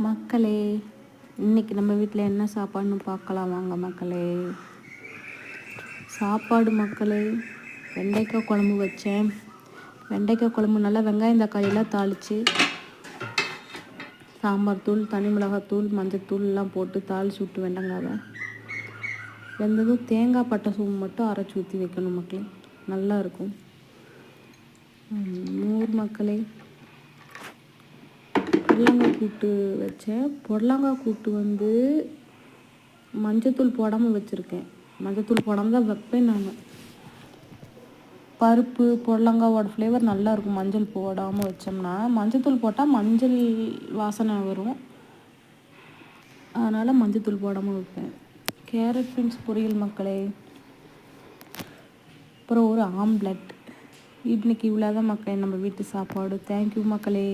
மக்களே, இன்னைக்கு நம்ம வீட்டில் என்ன சாப்பாடுன்னு பார்க்கலாம் வாங்க மக்களே. சாப்பாடு மக்களே, வெண்டைக்காய் குழம்பு வச்சேன். வெண்டைக்காய் குழம்பு நல்லா வெங்காயம் தக்காளியெல்லாம் தாளித்து சாம்பார் தூள், தனி மிளகாத்தூள், மஞ்சத்தூள் எல்லாம் போட்டு தாளித்து விட்டு வெண்டைக்காவை வெந்ததும் தேங்காய் பட்டை சோம்பு மட்டும் அரைச்சி ஊற்றி வைக்கணும் மக்களே, நல்லா இருக்கும். மோர் மக்களே, புடலங்காய் கூட்டு வச்சேன். புடலங்காய் கூட்டு மஞ்சத்தூள் போடாமல் வச்சுருக்கேன். மஞ்சத்தூள் போடாமல் தான் வைப்பேன் நான். பருப்பு புடலங்காவோட ஃப்ளேவர் நல்லாயிருக்கும் மஞ்சள் போடாமல் வச்சோம்னா. மஞ்சத்தூள் போட்டால் மஞ்சள் வாசனை வரும், அதனால் மஞ்சத்தூள் போடாமல் வைப்பேன். கேரட் பீன்ஸ் பொரியல் மக்களே, அப்புறம் ஒரு ஆம்லெட். இன்றைக்கி இவ்வளோதான் மக்களே நம்ம வீட்டு சாப்பாடு. தேங்க்யூ மக்களே.